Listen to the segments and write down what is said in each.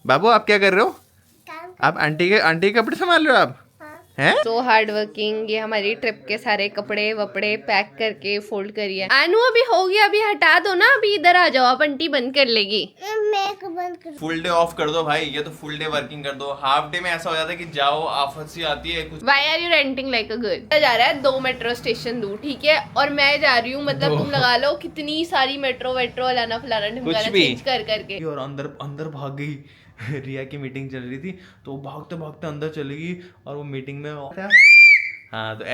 बाबू आप क्या कर रहे हो? आप आंटी के कपड़े संभाल रहे हो आप? हैं? So hard working. ये हमारी ट्रिप के सारे कपड़े वपड़े पैक करके फोल्ड करिए। आनू अभी हो गया, अभी हटा दो ना, अभी इधर आ जाओ, आप आंटी बंद कर लेगी। फुल डे ऑफ कर दो भाई, ये तो फुल डे वर्किंग कर दो। हाफ डे में ऐसा हो जाता है कि जाओ आफत सी आती है कुछ। Why are you renting like a girl? जा रहा है 2 मेट्रो स्टेशन दूर, ठीक है, और मैं जा रही हूँ, मतलब तुम लगा लो कितनी सारी मेट्रो लाना फलाना ढिमकाना चेंज कर करके। और अंदर अंदर भाग गई। रिया की मीटिंग चल रही थी तो वो भागते भागते अंदर चली गई और वो मीटिंग में हाँ तो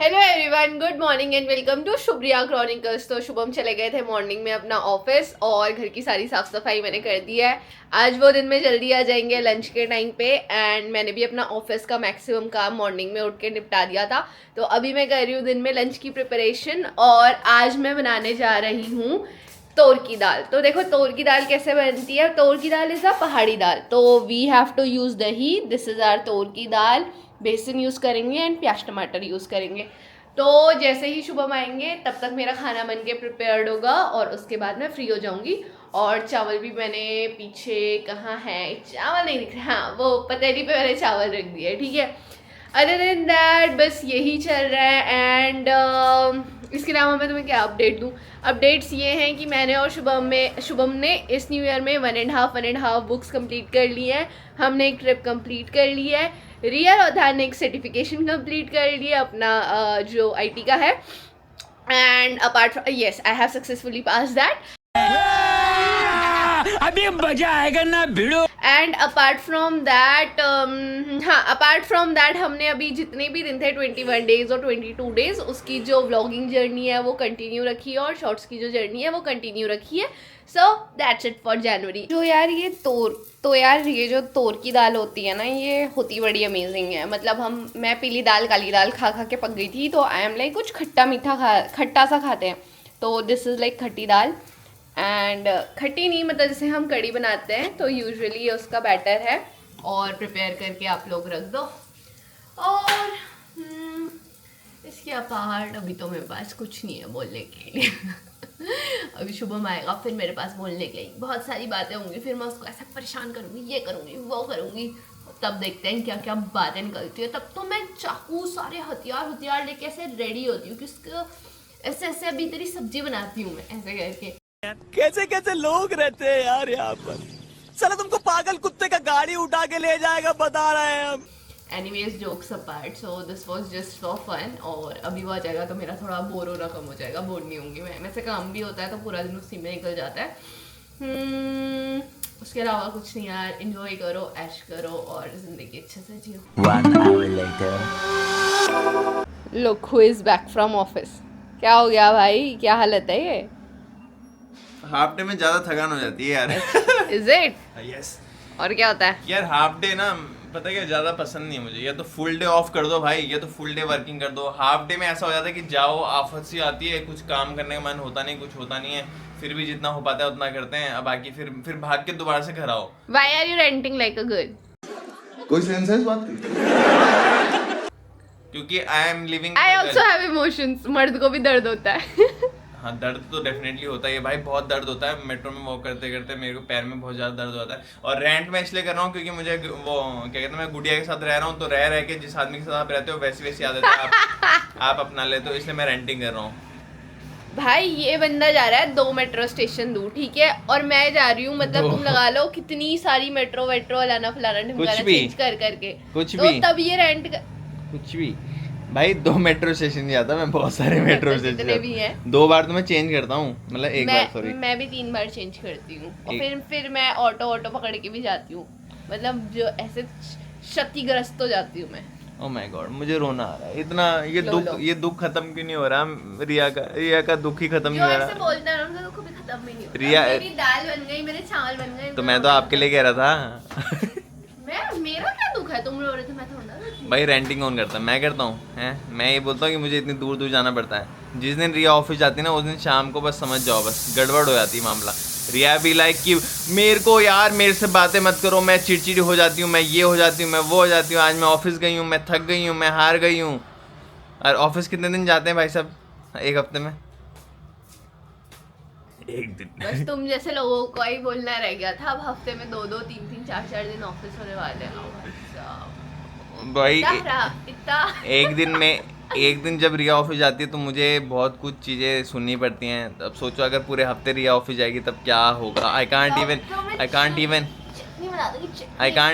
hello everyone, good morning and welcome to Shubhriya chronicles. तो शुभम चले गए थे मॉर्निंग में अपना ऑफिस और घर की सारी साफ सफाई मैंने कर दी है। आज वो दिन में जल्दी आ जाएंगे लंच के टाइम पे, एंड मैंने भी अपना ऑफिस का मैक्सिमम काम मॉर्निंग में उठ के निपटा दिया था। तो अभी मैं कर रही हूँ दिन में लंच की प्रिपरेशन, और आज मैं बनाने जा रही हूँ तोर की दाल। तो देखो तोर की दाल कैसे बनती है। तोर की दाल इज़ अ पहाड़ी दाल, तो वी हैव टू यूज़ दही। दिस इज़ आवर तोर की दाल। बेसन यूज़ करेंगे एंड प्याज टमाटर यूज़ करेंगे। तो जैसे ही शुभम आएंगे तब तक मेरा खाना बन के प्रिपेयर्ड होगा और उसके बाद मैं फ्री हो जाऊंगी। और चावल भी मैंने पीछे, कहाँ है चावल, नहीं दिख रहा, हाँ वो पतेली पे मैंने चावल रख दिए, ठीक है। अदर देन दैट बस यही चल रहा है। एंड इसके अलावा मैं तुम्हें क्या अपडेट दूँ। अपडेट्स ये हैं कि मैंने और शुभम ने इस न्यू ईयर में 1.5 बुक्स कंप्लीट कर ली हैं। हमने एक ट्रिप कंप्लीट कर ली है। रिया रोधान ने एक सर्टिफिकेशन कंप्लीट कर लिया अपना जो आईटी का है। And apart from yes, I have successfully pass that. अभी मजा आएगा ना भिड़ो। एंड अपार्ट फ्रॉम दैट हाँ, अपार्ट फ्रॉम दैट हमने अभी जितने भी दिन थे 21 डेज और 22 डेज, उसकी जो व्लॉगिंग जर्नी है वो कंटिन्यू रखी है और शॉर्ट्स की जो जर्नी है वो कंटिन्यू रखी है। So that's it for January. जो यार ये ये जो तोर की दाल होती है ना, ये होती बड़ी अमेजिंग है। मतलब मैं पीली दाल काली दाल खा खा के पक गई थी, तो आई एम लाइक कुछ खट्टा मीठा खट्टा सा खाते हैं। तो दिस इज़ लाइक खट्टी दाल। एंड खट्टी नहीं, मतलब जैसे हम कड़ी बनाते हैं तो यूजुअली ये उसका बैटर है, और प्रिपेयर करके आप लोग रख दो। और इसके अपार्ट अभी तो मेरे पास कुछ नहीं है बोलने के लिए। अभी शुभम आएगा, फिर मेरे पास बोलने के लिए बहुत सारी बातें होंगी, फिर मैं उसको ऐसा परेशान करूँगी, ये करूँगी वो करूँगी। तब देखते हैं क्या क्या बातें निकलती है। तब तो मैं चाकू सारे हथियार लेके ऐसे रेडी होती हूँ कि उसको ऐसे ऐसे अभी तेरी सब्जी बनाती हूँ मैं ऐसे करके। कैसे कैसे लोग रहते हैं यार यहाँ पर। चलो तुमको पागल कुत्ते का गाड़ी उठा के ले जाएगा, बता रहे हैं हम। Anyways jokes apart, so this was just for fun. और अभी वो आ जाएगा तो मेरा थोड़ा बोर होना कम हो जाएगा, बोर नहीं होंगी मैं। वैसे काम भी होता है तो पूरा दिन उसी में निकल जाता है। उसके अलावा कुछ नहीं यार, एंजॉय करो, ऐश करो और जिंदगी अच्छे से जियो। 1 hour later. Look who is back from office. क्या हो गया भाई, क्या हालत है ये? हाफ डे में ज्यादा थकान हो जाती है यार। Is it? यस और क्या होता है? यार हाफ डे ना, पता है क्या, ज्यादा पसंद नहीं है मुझे। या तो फुल डे ऑफ कर दो भाई, या तो फुल डे वर्किंग कर दो। हाफ डे में ऐसा हो जाता है कि जाओ आफत सी आती है, कुछ काम करने का मन होता नहीं, कुछ होता नहीं है। फिर भी जितना हो पाता है उतना करते हैं, अब बाकी फिर भाग के दोबारा से घर आओ। Why are you ranting like a girl? कोई सेंस है इस बात की? क्योंकि I am living. I also have emotions. मर्द को भी दर्द होता है। हाँ, दर्द तो डेफिनेटली होता है भाई, बहुत दर्द होता है। मेट्रो में वॉक करते करते मेरे को पैर में बहुत ज़्यादा दर्द होता है। और रेंट में इसलिए कर रहा हूँ क्योंकि मुझे वो क्या कहते हैं, मैं गुड़िया के साथ रह रहा हूँ, तो रह के जिस आदमी के साथ आप रहते हो वैसी आदत है आप अपना लेते हो, इसलिए मैं रेंटिंग कर रहा हूँ। भाई ये बंदा जा रहा है 2 मेट्रो स्टेशन दूर, ठीक है, और मैं जा रही हूँ, मतलब तुम लगा लो कितनी सारी मेट्रो लाना फलाना ढिमकाना चेंज कर करके। कुछ तो भी तब ये रेंट कुछ भी भाई, 2 मेट्रो स्टेशन नहीं जाता मैं, बहुत सारे मेट्रो जितने भी हैं। स्टेशन 2 बार तो मैं चेंज करता हूँ, मतलब एक बार सॉरी। मैं भी 3 बार चेंज करती हूँ। और फिर मैं ऑटो पकड़ के भी जाती हूँ, मतलब जो ऐसे क्षतिग्रस्त हो जाती हूँ मैं। ओह माय गॉड, मुझे रोना आ रहा है इतना। ये दुख खत्म क्यों नहीं हो रहा? रिया का दुख ही खत्म नहीं हो जो रहा। ऐसे बोलते हैं उनका दुख भी खत्म भी नहीं होता। रिया, मेरी दाल बन गई, मेरे चावल बन गए, तो मैं तो आपके लिए कह रहा था। मेरा क्या दुख है? तुम रो रहे थे, मैं थोड़ा ना रोती। भाई रेंटिंग कौन करता है? मैं करता हूँ हैं। मैं ये बोलता हूँ कि मुझे इतनी दूर दूर जाना पड़ता है। जिस दिन रिया ऑफिस जाती है ना, उस दिन शाम को बस समझ जाओ, बस गड़बड़ हो जाती है मामला। रिया भी लाइक कि मेरे को यार मेरे से बातें मत करो, मैं चिड़चिड़ी हो जाती हूँ, मैं ये हो जाती हूँ, मैं वो हो जाती हूँ। आज मैं ऑफिस गई हूँ, मैं थक गई हूँ, मैं हार गई हूँ। और ऑफिस कितने दिन जाते हैं भाई साहब? 1 हफ्ते में एक दिन बस तुम जैसे लोगों को ही बोलना रह गया था, अब हफ्ते में 2-2, 3-3, 4-4 दिन ऑफिस होने वाले हैं। भाई इतना एक दिन जब रिया ऑफिस जाती है तो मुझे बहुत कुछ चीज़ें सुननी पड़ती हैं। अब सोचो अगर पूरे हफ्ते रिया ऑफिस जाएगी तब क्या होगा। आई कांट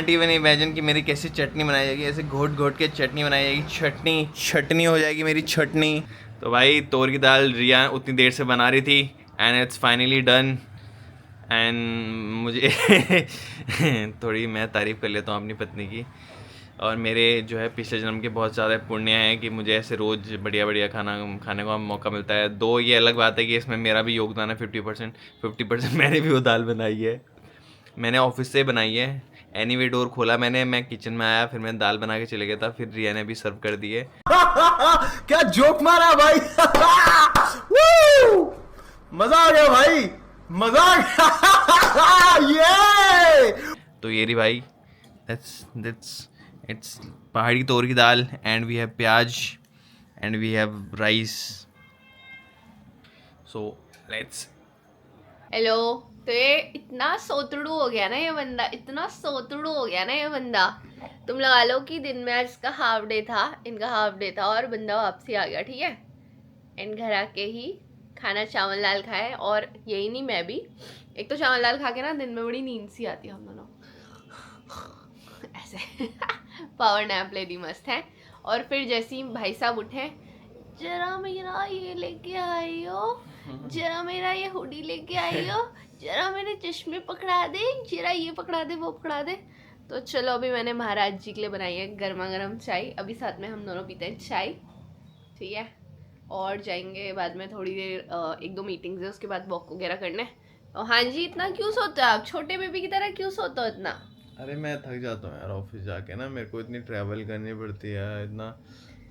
इवन इमेजिन कि मेरी कैसी चटनी बनाई जाएगी। ऐसे घोट घोट के चटनी बनाई जाएगी, चटनी हो जाएगी मेरी चटनी। तो भाई तोर की दाल रिया उतनी देर से बना रही थी and it's finally done. And मुझे थोड़ी मैं तारीफ़ कर लेता हूँ अपनी पत्नी की। और मेरे जो है पिछले जन्म के बहुत ज़्यादा पुण्य हैं कि मुझे ऐसे रोज़ बढ़िया बढ़िया खाना खाने का मौका मिलता है। दो ये अलग बात है कि इसमें मेरा भी योगदान है 50% मैंने भी वो दाल बनाई है, मैंने ऑफिस से बनाई है। एनीवे डोर खोला मैं किचन में आया, फिर मैं दाल बना के चले गया था, फिर रिया ने भी सर्व कर दिए। क्या जोक मारा भाई। मजा आ गया भाई, मजा आ गया। ये तो ये रही भाई, इट्स पहाड़ी तोर की दाल and we have pyaz and we have rice. So let's. Hello. तो ये इतना सोतड़ू हो गया ना ये बंदा, इतना सोतड़ू हो गया ना ये बंदा। तुम लगा लो कि दिन में आज इसका हाफ डे था, इनका हाफ डे था और बंदा वापसी आ गया, ठीक है। एंड घर आके ही खाना चावल दाल खाए, और यही नहीं मैं भी। एक तो चावल दाल खा के ना दिन में बड़ी नींद सी आती है हम दोनों ऐसे पावर नैप ले दी मस्त है। और फिर जैसे ही भाई साहब उठे, जरा मेरा ये लेके आई हो, जरा मेरा ये हुडी लेके आई हो, जरा मेरे चश्मे पकड़ा दे, जरा ये पकड़ा दे, वो पकड़ा दे। तो चलो अभी मैंने महाराज जी के लिए बनाई है गर्मा गर्म चाय, अभी साथ में हम दोनों पीते हैं चाय, ठीक है। और जाएंगे बाद में थोड़ी देर 1-2 मीटिंग्स है, उसके बाद वॉक वगैरह करने। और हाँ जी, इतना क्यों सोते हो आप, छोटे बेबी की तरह क्यों सोते हो इतना? अरे मैं थक जाता हूँ यार ऑफिस जाके ना, मेरे को इतनी ट्रैवल करनी पड़ती है, इतना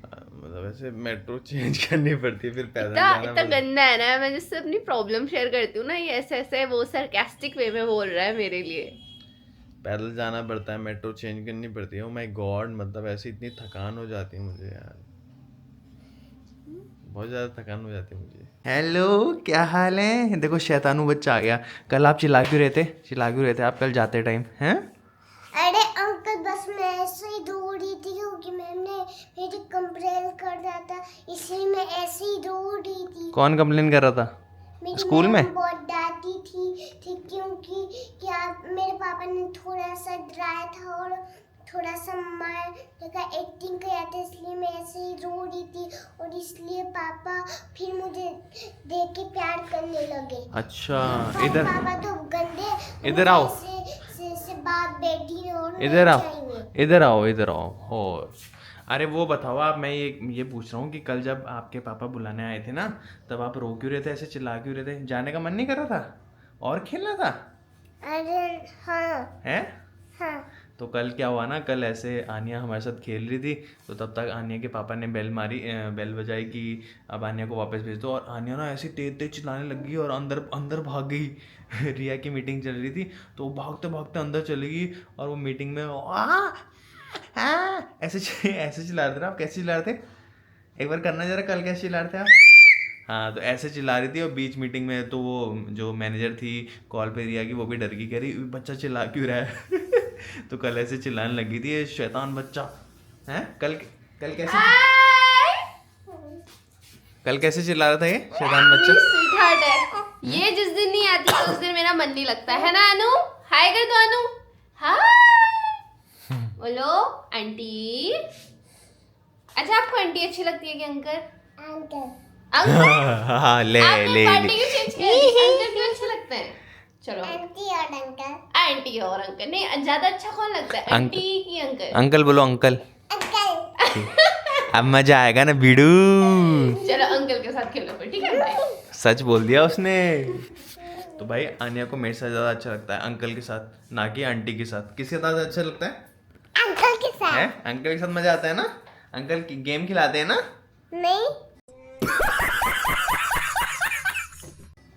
मतलब ऐसे मेट्रो चेंज करनी पड़ती है, फिर पैदल जाना इतना गंदा है ना। मैं जिससे अपनी प्रॉब्लम शेयर करती हूँ ना, ये ऐसे ऐसे वो सरकास्टिक वे में बोल रहा है मेरे लिए। पैदल जाना पड़ता है, मेट्रो चेंज करनी पड़ती है। ओ माय गॉड, मतलब ऐसे इतनी थकान हो जाती है मुझे यार, बहुत ज़्यादा थकान हो जाती है मुझे। हेलो, क्या हाल है? देखो शैतानू बच्चा आ गया। कल आप चिल्ला क्यों रहे थे आप कल जाते टाइम हैं? अरे अंकल, बस मैं ऐसे ही दौड़ रही थी क्योंकि मैंने मेरी कंप्लेन कर रहा था, इसलिए मैं ऐसे ही दौड़ रही थी। कौन कंप्लेन कर रहा था? मेरी स्कूल में? मैम बहुत डांटी थी क्योंकि क्या मेरे पापा ने थोड़ा सा डराया था और थोड़ा सा मार लगा एक्टिंग किया था, इसलिए मैं ऐसे ही रो रही थी और इसलिए पापा फिर मुझे देख के प्यार करने लगे। अच्छा, पर इधर पापा तो गंदे, इधर आओ, से बात बेटी और इधर आओ हो। अरे वो बताओ आप, मैं ये पूछ रहा हूँ कि कल जब आपके पापा बुलाने आए थे ना, तब आप रो क्यों रहे थे, ऐसे चिल्ला क्यों रहे थे? जाने का मन नहीं कर रहा था और खेलना था? अरे हाँ हैं? हाँ। तो कल क्या हुआ ना, कल ऐसे आनिया हमारे साथ खेल रही थी, तो तब तक आनिया के पापा ने बेल बजाई कि अब आनिया को वापस भेज दो, और आनिया ना ऐसे तेज तेज चिल्लाने लगी और अंदर भाग गई। रिया की मीटिंग चल रही थी तो भागते भागते अंदर चली गई, और वो मीटिंग में ऐसे चिल्ला रहे थे। आप कैसे चिल्ला रहे थे? एक बार करना जरा, कल कैसे चिल्ला रहे थे आप? हाँ, तो ऐसे चिल्ला रही थी। और बीच मीटिंग में तो वो जो मैनेजर थी कॉल पे रिया की, वो भी डर गई, कह रही बच्चा चिल्ला क्यों रहा है? तो कल ऐसे चिल्लाने लगी थी, ये शैतान बच्चा है। कल कैसे चिल्ला रहा था ये शैतान बच्चा? स्वीटहार्ट है ये, जिस दिन नहीं आती तो उस दिन मेरा मन नहीं लगता है ना। अनु हाय कर दो, अनु हाय बोलो आंटी। अच्छा, आपको आंटी अच्छी लगती है कि अंकल? अंकल हाँ, ले पार्टी क्यों चेंज कर दी? अंकल क्यों अच्छे लगते हैं? चलो आंटी और अंकल। आंटी और अंकल नहीं, ज्यादा अच्छा कौन लगता है, आंटी की अंकल? अंकल बोलो, अंकल। अब मजा आएगा ना बीड़ू। चलो अंकल के साथ खेलो फिर, ठीक है? बाय। सच बोल दिया उसने। तो भाई आनिया को मेरे साथ ज़्यादा अच्छा लगता है अंकल के साथ, ना कि आंटी के साथ। किसके साथ अच्छा लगता है? अंकल के साथ। है? अंकल के साथ मजा आता है ना? अंकल की गेम खिलाते हैं ना? नहीं,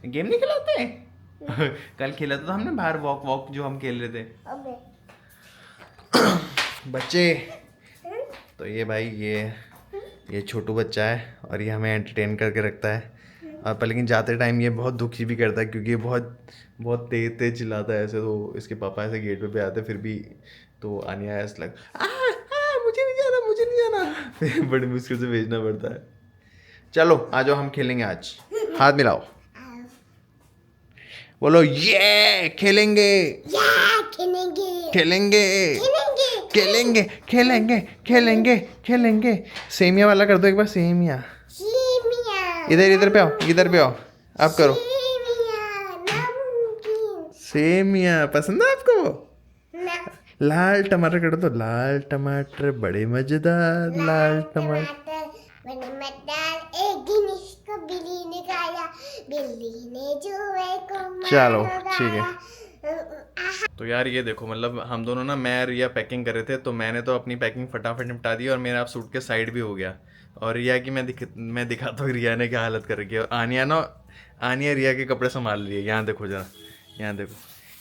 गेम नहीं खिलाते? कल खेला तो हमने बाहर वॉक जो हम खेल रहे थे। अबे बच्चे, तो ये भाई ये छोटू बच्चा है और ये हमें एंटरटेन करके रखता है। पर लेकिन जाते टाइम ये बहुत दुखी भी करता है क्योंकि ये बहुत बहुत तेज तेज चिल्लाता है ऐसे। तो इसके पापा ऐसे गेट पे आते फिर भी, तो आनिया ऐसा लग मुझे नहीं जाना, मुझे नहीं जाना। फिर बड़ी मुश्किल से भेजना पड़ता है। चलो आ जाओ, हम खेलेंगे आज। हाथ मिलाओ, बोलो ये खेलेंगे खेलेंगे खेलेंगे खेलेंगे खेलेंगे खेलेंगे खेलेंगे खेलेंगे। सेमिया वाला कर दो एक बार, सेमिया। सेमिया इधर पे आओ, इधर पे आओ, आप करो। सेमिया नमकीन सेमिया पसंद है आपको? ना लाल टमाटर कर दो, लाल टमाटर बड़े मजेदार, लाल टमाटर। बड़े मजेदार। एक दिन इसको बिल्ली ने खाया, बिल्ली ने जुए को चलो, मारा। ठीक है। तो यार ये देखो, मतलब हम दोनों ना, मैं और रिया पैकिंग कर रहे थे, तो मैंने तो अपनी पैकिंग फटाफट निपटा दी और मेरा सूट के साइड भी हो गया। और रिया की मैं दिखाता हूँ रिया ने क्या हालत कर रखी है। और आनिया रिया के कपड़े संभाल लिए। यहाँ देखो जरा, यहाँ देखो,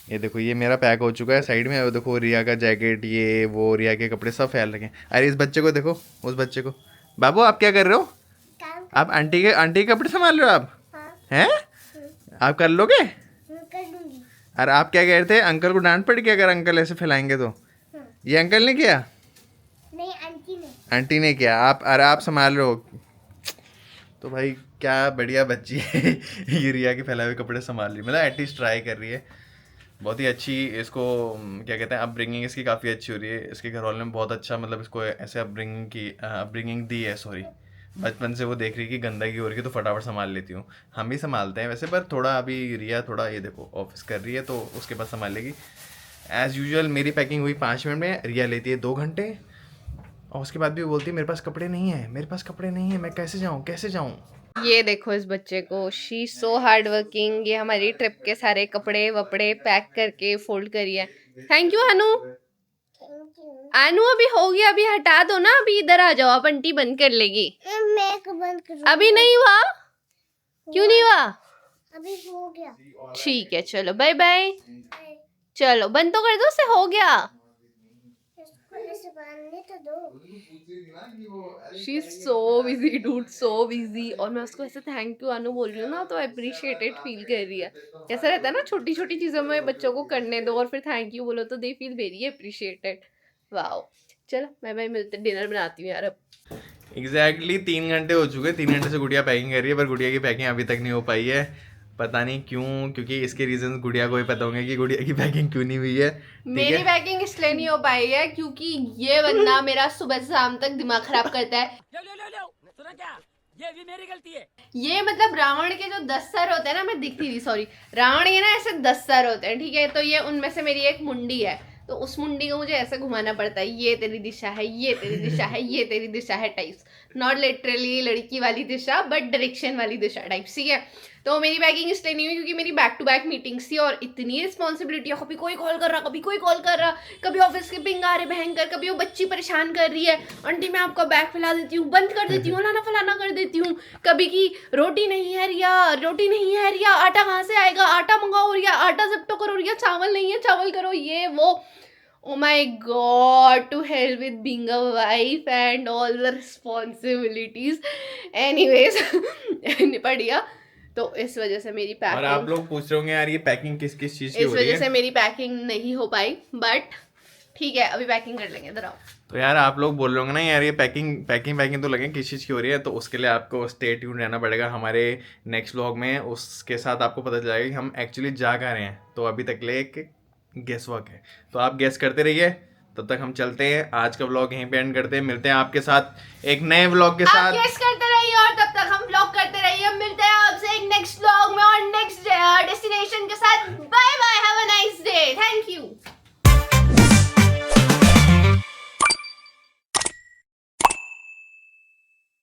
ये देखो, ये मेरा पैक हो चुका है साइड में। और देखो रिया का जैकेट, ये वो रिया के कपड़े सब फैल रखे हैं। अरे इस बच्चे को देखो, उस बच्चे को। बाबू आप क्या कर रहे हो? काम आप आंटी के कपड़े संभाल रहे हो आप? हाँ हैं? आप कर लोगे? कर दूंगी। अरे आप क्या कह रहे थे? अंकल को डांट पड़ी अगर अंकल ऐसे फैलाएंगे तो? ये अंकल ने किया? नहीं आंटी ने। आंटी ने किया। आप संभाल रहे हो। तो भाई क्या बढ़िया बच्ची है। ये रिया के फैलाए हुए कपड़े संभाल रही, मतलब एटलीस्ट ट्राई कर रही है। बहुत ही अच्छी, इसको क्या कहते हैं, अपब्रिंगिंग इसकी काफ़ी अच्छी हो रही है। इसके घर वालों ने बहुत अच्छा, मतलब इसको ऐसे अपब्रिंगिंग दी है। सॉरी, बचपन से वो देख रही कि गंदगी हो रही है तो फटाफट संभाल लेती हूँ। हम भी संभालते हैं वैसे, पर थोड़ा अभी रिया थोड़ा, ये देखो ऑफिस कर रही है तो उसके बाद संभाल लेगी। एज़ यूजुअल मेरी पैकिंग हुई 5 मिनट में, रिया लेती है 2 घंटे। और उसके बाद भी वो बोलती है मेरे पास कपड़े नहीं है, मेरे पास कपड़े नहीं है, मैं कैसे जाऊँ। ये देखो इस बच्चे को, शी सो हार्ड वर्किंग। ये हमारी ट्रिप के सारे कपड़े वपड़े पैक करके फोल्ड करी है। Thank you Anu. Thank you. Anu अभी हो गया, अभी हटा दो ना, अभी इधर आ जाओ, अब आंटी बंद कर लेगी। मैं को बंद करूँ? अभी नहीं हुआ? क्यों नहीं हुआ? अभी हो गया। ठीक है चलो, बाय बाय। चलो बंद तो कर दो, उससे हो गया। इसको ऐसे बांधने तो दो। She is so busy dude, so busy. और मैं उसको ऐसे थैंक यू अनु बोल रही हूँ ना, तो अप्रिशिएटेड फील कर रही है। कैसा रहता है ना, छोटी छोटी चीज़ों में बच्चों को करने दो और फिर थैंक यू बोलो तो they feel very appreciated. Wow. चलो बाय बाय, मिलते, डिनर बनाती हूँ यार अब। एग्जैक्टली 3 घंटे हो चुके हैं। 3 घंटे से गुड़िया पैकिंग कर रही है, पर गुड़िया की पैकिंग अभी तक नहीं हो पाई है। पता नहीं क्यों, क्योंकि इसके रीजन गुड़िया को ही पता होंगे कि गुड़िया की पैकिंग क्यों नहीं हुई है। मेरी पैकिंग इसलिए नहीं हो पाई है क्योंकि ये बंदा मेरा सुबह से शाम तक दिमाग खराब करता है। सुना क्या? ये भी मेरी गलती है। ये मतलब रावण के जो 10 सर होते हैं ना, मैं दिखती थी, सॉरी, रावण के ना ऐसे 10 सर होते हैं, ठीक है। तो ये उनमें से मेरी एक मुंडी है, तो उस मुंडी को मुझे ऐसे घुमाना पड़ता है। ये तेरी दिशा है, ये तेरी दिशा है, ये तेरी दिशा है टाइप्स। नॉट लिटरली लड़की वाली दिशा, बट डायरेक्शन वाली दिशा टाइप्स, ठीक है। तो मेरी पैकिंग इसलिए नहीं हुई क्योंकि मेरी बैक टू बैक मीटिंग्स थी और इतनी रिस्पॉन्सिबिलिटी है। कभी कोई कॉल कर रहा, कभी कोई कॉल कर रहा, कभी ऑफिस के पिंग आ रहे भयंकर, कभी वो बच्ची परेशान कर रही है, आंटी मैं आपका बैग फैला देती हूँ, बंद कर देती हूँ, लाना फलाना कर देती हूँ। कभी की रोटी नहीं है रिया, रोटी नहीं है रिया, आटा कहाँ से आएगा, आटा मंगाओ रिया, आटा ज़िप्टो करो रिया, चावल नहीं है चावल करो, ये वो। Oh my God, to hell with being a wife and all the responsibilities. Anyways, निपट गया। तो इस वजह से मेरी पैकिंग, और आप लोग पूछ रहे होंगे यार ये पैकिंग किस किस चीज़ की इस हो रही वजह से है। मेरी पैकिंग नहीं हो पाई, बट ठीक है अभी पैकिंग कर लेंगे, इधर आओ। तो यार आप लोग बोल रहे होंगे ना यार ये पैकिंग तो लगे किस चीज़ की हो रही है, तो उसके लिए आपको स्टे ट्यून रहना पड़ेगा हमारे नेक्स्ट व्लॉग में। उसके साथ आपको पता चल जाएगा कि हम एक्चुअली जा कहाँ रहे हैं। तो अभी तक ले एक गेस वर्क है, तो आप गेस करते रहिए, तब तक हम चलते हैं। आज का व्लॉग यहीं पे एंड करते हैं, मिलते हैं आपके साथ एक नए व्लॉग के आप साथ। गेस करते रहिए और तब तक हम व्लॉग करते रहिए, मिलते